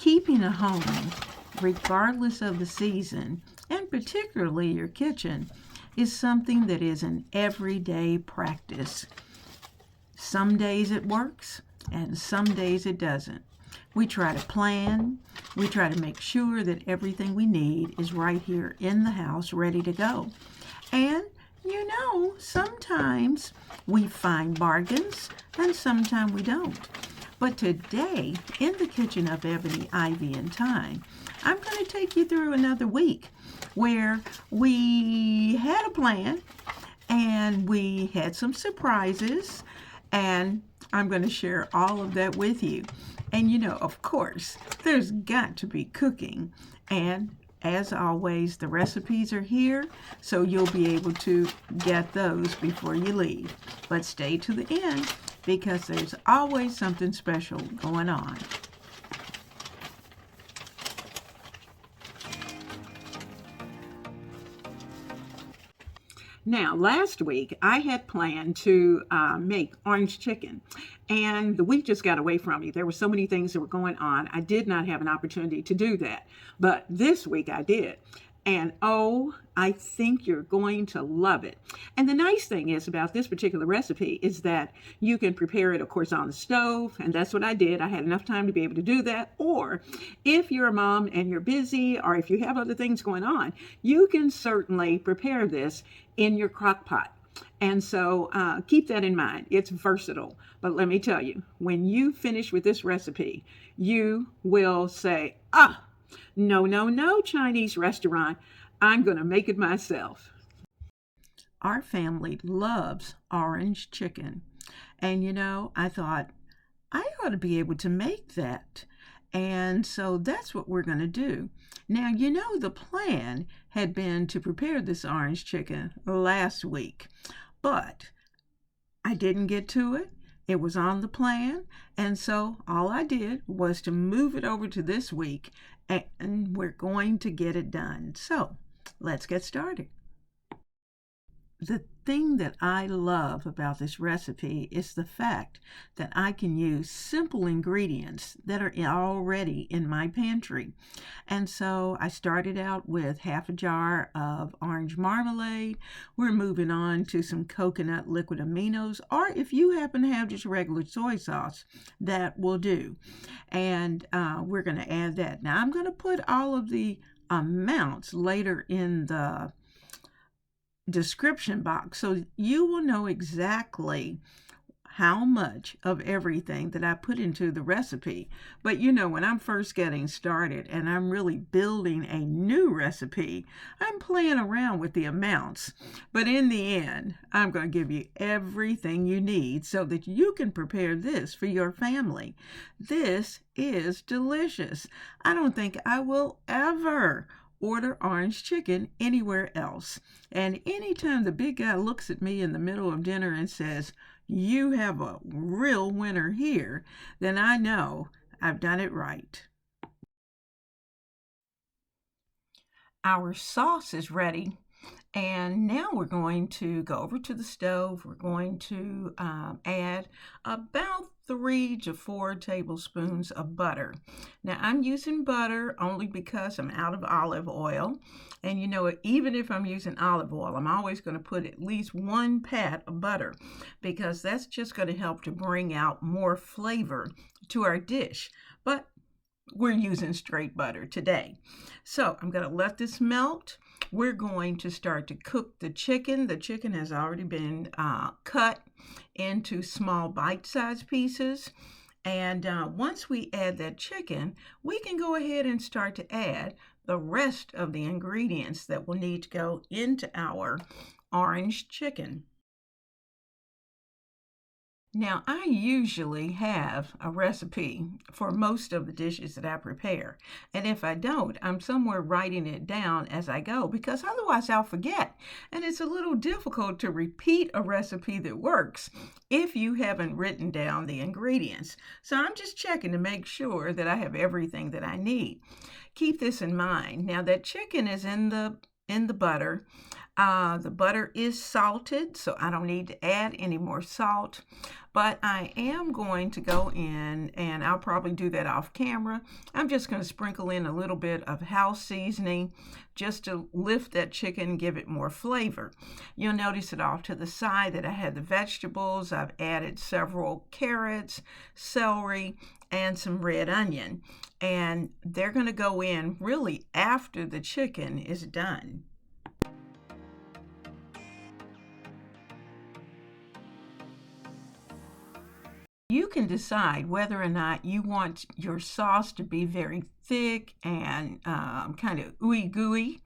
Keeping a home, regardless of the season, and particularly your kitchen, is something that is an everyday practice. Some days it works, and some days it doesn't. We try to plan, we try to make sure that everything we need is right here in the house, ready to go. And sometimes we find bargains and sometimes we don't. But today, in the kitchen of Ebony, Ivy, and Thyme, I'm going to take you through another week where we had a plan and we had some surprises, and I'm going to share all of that with you. And of course, there's got to be cooking. And as always, the recipes are here, so you'll be able to get those before you leave. But stay to the end because there's always something special going on. Now, last week I had planned to make orange chicken, and the week just got away from me. There were so many things that were going on. I did not have an opportunity to do that, but this week I did. And oh, I think you're going to love it. And the nice thing is about this particular recipe is that you can prepare it, of course, on the stove. And that's what I did. I had enough time to be able to do that. Or if you're a mom and you're busy, or if you have other things going on, you can certainly prepare this in your crock pot. And so keep that in mind. It's versatile. But let me tell you, when you finish with this recipe, you will say, no, no, no, Chinese restaurant. I'm going to make it myself. Our family loves orange chicken. And I thought I ought to be able to make that. And so that's what we're going to do. Now, the plan had been to prepare this orange chicken last week, but I didn't get to it. It was on the plan, and so all I did was to move it over to this week, and we're going to get it done. So let's get started. The thing that I love about this recipe is the fact that I can use simple ingredients that are already in my pantry. And so I started out with half a jar of orange marmalade. We're moving on to some coconut liquid aminos, or if you happen to have just regular soy sauce, that will do. And we're going to add that. Now I'm going to put all of the amounts later in the description box so you will know exactly how much of everything that I put into the recipe. But when I'm first getting started and I'm really building a new recipe, I'm playing around with the amounts. But in the end, I'm going to give you everything you need so that you can prepare this for your family. This is delicious. I don't think I will ever order orange chicken anywhere else. And anytime the big guy looks at me in the middle of dinner and says, "You have a real winner here," then I know I've done it right. Our sauce is ready. And now we're going to go over to the stove. We're going to add about 3 to 4 tablespoons of butter. Now I'm using butter only because I'm out of olive oil. And even if I'm using olive oil, I'm always going to put at least 1 pat of butter because that's just going to help to bring out more flavor to our dish. But we're using straight butter today. So I'm going to let this melt. We're going to start to cook the chicken. The chicken has already been cut into small bite-sized pieces. And once we add that chicken, we can go ahead and start to add the rest of the ingredients that will need to go into our orange chicken. Now, I usually have a recipe for most of the dishes that I prepare. And if I don't, I'm somewhere writing it down as I go because otherwise I'll forget. And it's a little difficult to repeat a recipe that works if you haven't written down the ingredients. So I'm just checking to make sure that I have everything that I need. Keep this in mind. Now that chicken is in the butter. The butter is salted, so I don't need to add any more salt. But I am going to go in, and I'll probably do that off camera. I'm just going to sprinkle in a little bit of house seasoning just to lift that chicken and give it more flavor. You'll notice it off to the side that I had the vegetables. I've added several carrots, celery, and some red onion. And they're going to go in really after the chicken is done. You can decide whether or not you want your sauce to be very thick and kind of ooey gooey,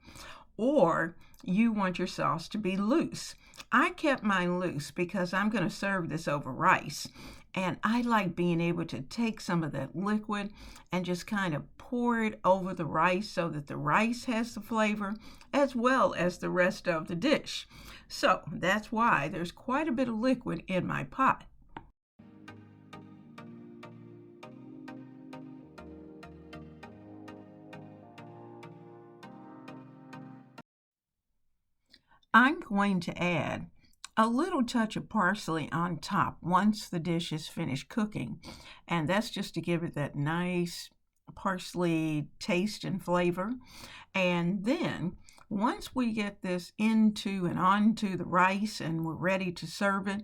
or you want your sauce to be loose. I kept mine loose because I'm going to serve this over rice, and I like being able to take some of that liquid and just kind of pour it over the rice so that the rice has the flavor as well as the rest of the dish. So that's why there's quite a bit of liquid in my pot. I'm going to add a little touch of parsley on top once the dish is finished cooking, and that's just to give it that nice parsley taste and flavor. And then once we get this into and onto the rice and we're ready to serve it,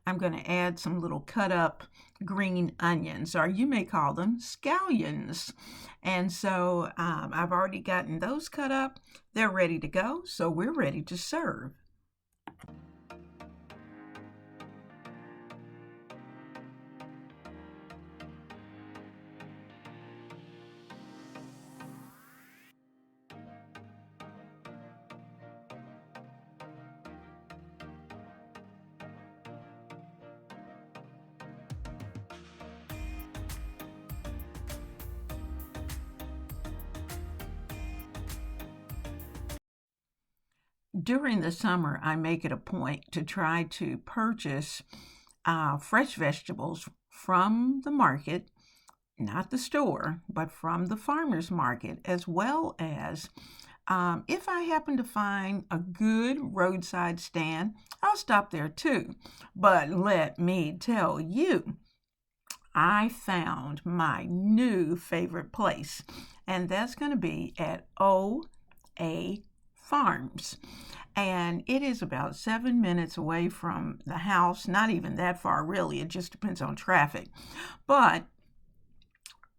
I'm going to add some little cut up green onions, or you may call them scallions. And so I've already gotten those cut up. They're ready to go, so we're ready to serve. During the summer, I make it a point to try to purchase fresh vegetables from the market, not the store, but from the farmer's market, as well as if I happen to find a good roadside stand, I'll stop there too. But let me tell you, I found my new favorite place, and that's going to be at OA Farms. And it is about 7 minutes away from the house, not even that far really, it just depends on traffic. But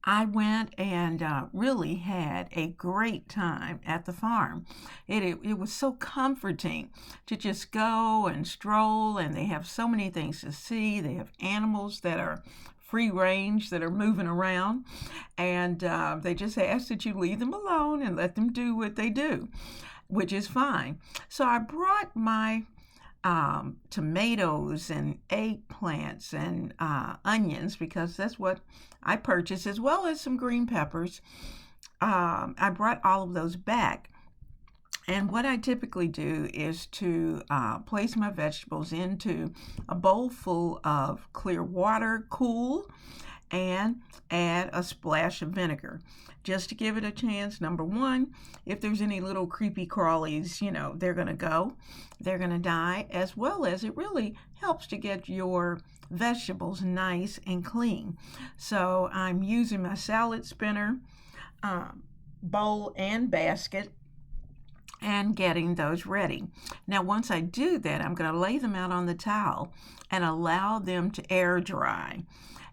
I went and really had a great time at the farm. It was so comforting to just go and stroll, and they have so many things to see. They have animals that are free range that are moving around, and they just ask that you leave them alone and let them do what they do, which is fine. So I brought my tomatoes and eggplants and onions because that's what I purchased, as well as some green peppers. I brought all of those back. And what I typically do is to place my vegetables into a bowl full of clear water, cool, and add a splash of vinegar just to give it a chance. Number one, if there's any little creepy crawlies, they're going to go, they're going to die, as well as it really helps to get your vegetables nice and clean. So I'm using my salad spinner, bowl and basket, and getting those ready. Now, once I do that, I'm going to lay them out on the towel and allow them to air dry.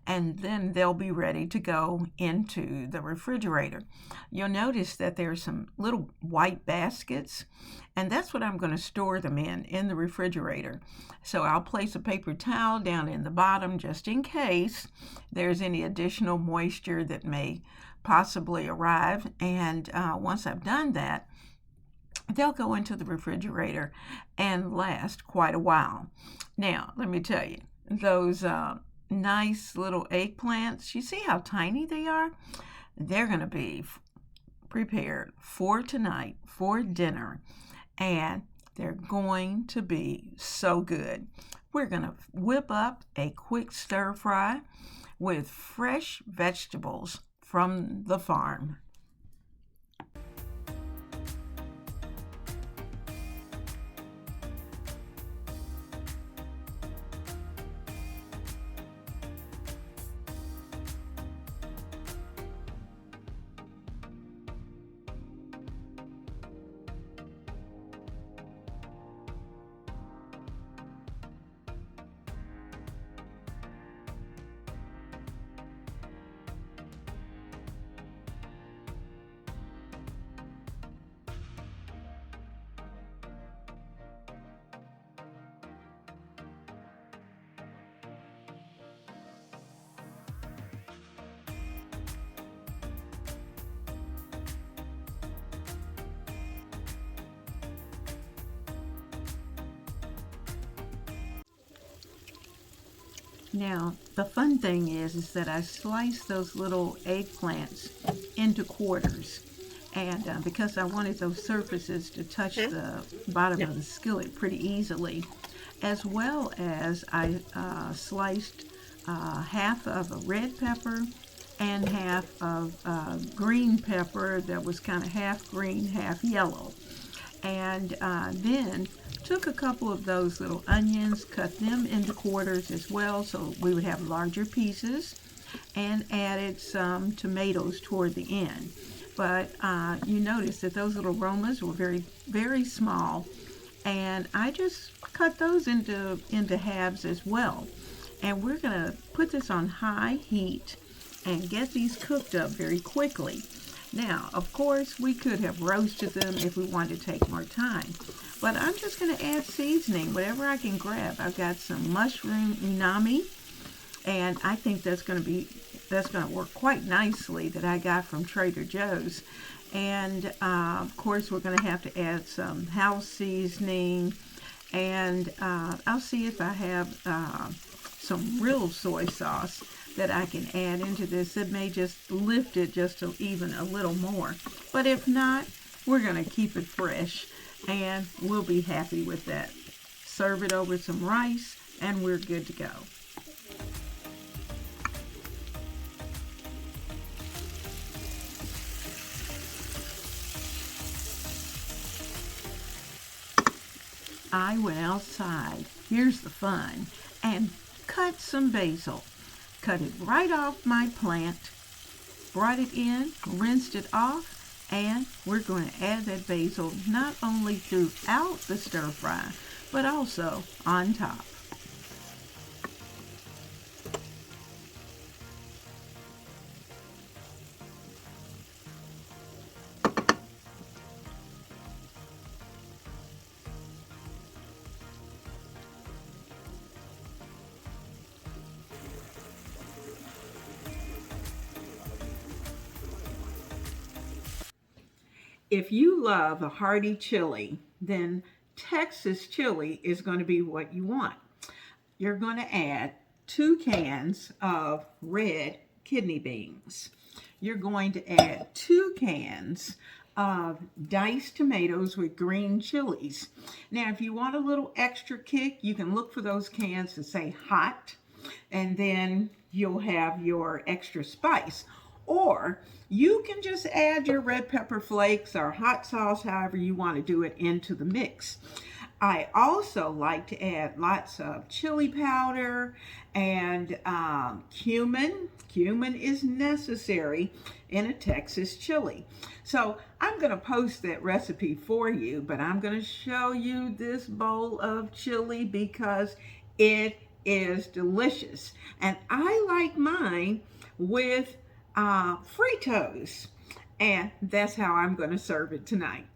And then they'll be ready to go into the refrigerator. You'll notice that there's some little white baskets, and that's what I'm going to store them in the refrigerator. So I'll place a paper towel down in the bottom just in case there's any additional moisture that may possibly arrive. And once I've done that, they'll go into the refrigerator and last quite a while. Now, let me tell you, those nice little eggplants, you see how tiny they are? They're going to be prepared for tonight, for dinner, and they're going to be so good. We're going to whip up a quick stir fry with fresh vegetables from the farm. Now, the fun thing is that I sliced those little eggplants into quarters. And because I wanted those surfaces to touch the bottom of the skillet pretty easily, as well as I sliced half of a red pepper and half of green pepper that was kind of half green, half yellow. And then took a couple of those little onions, cut them into quarters as well so we would have larger pieces, and added some tomatoes toward the end. But you notice that those little romas were very, very small, and I just cut those into halves as well. And we're going to put this on high heat and get these cooked up very quickly. Now, of course, we could have roasted them if we wanted to take more time, but I'm just going to add seasoning, whatever I can grab. I've got some mushroom unami, and I think that's going to work quite nicely, that I got from Trader Joe's. And of course, we're going to have to add some house seasoning, and I'll see if I have some real soy sauce that I can add into this. It may just lift it just even a little more. But if not, we're going to keep it fresh, and we'll be happy with that. Serve it over some rice, and we're good to go. I went outside, here's the fun, and cut some basil. Cut it right off my plant, brought it in, rinsed it off, and we're going to add that basil not only throughout the stir fry, but also on top. If you love a hearty chili, then Texas chili is going to be what you want. You're going to add 2 cans of red kidney beans. You're going to add 2 cans of diced tomatoes with green chilies. Now, if you want a little extra kick, you can look for those cans that say hot, and then you'll have your extra spice. Or you can just add your red pepper flakes or hot sauce, however you want to do it, into the mix. I also like to add lots of chili powder and cumin. Cumin is necessary in a Texas chili. So I'm going to post that recipe for you, but I'm going to show you this bowl of chili because it is delicious. And I like mine with Fritos, and that's how I'm going to serve it tonight.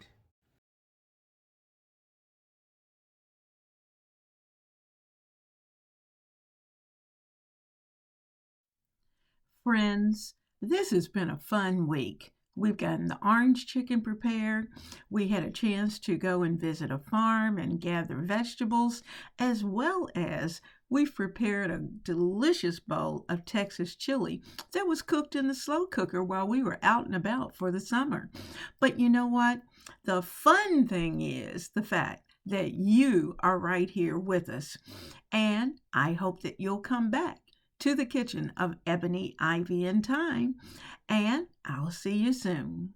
Friends, this has been a fun week. We've gotten the orange chicken prepared. We had a chance to go and visit a farm and gather vegetables, as well as we've prepared a delicious bowl of Texas chili that was cooked in the slow cooker while we were out and about for the summer. But you know what? The fun thing is the fact that you are right here with us. And I hope that you'll come back to the kitchen of Ebony, Ivy, and Thyme, and I'll see you soon.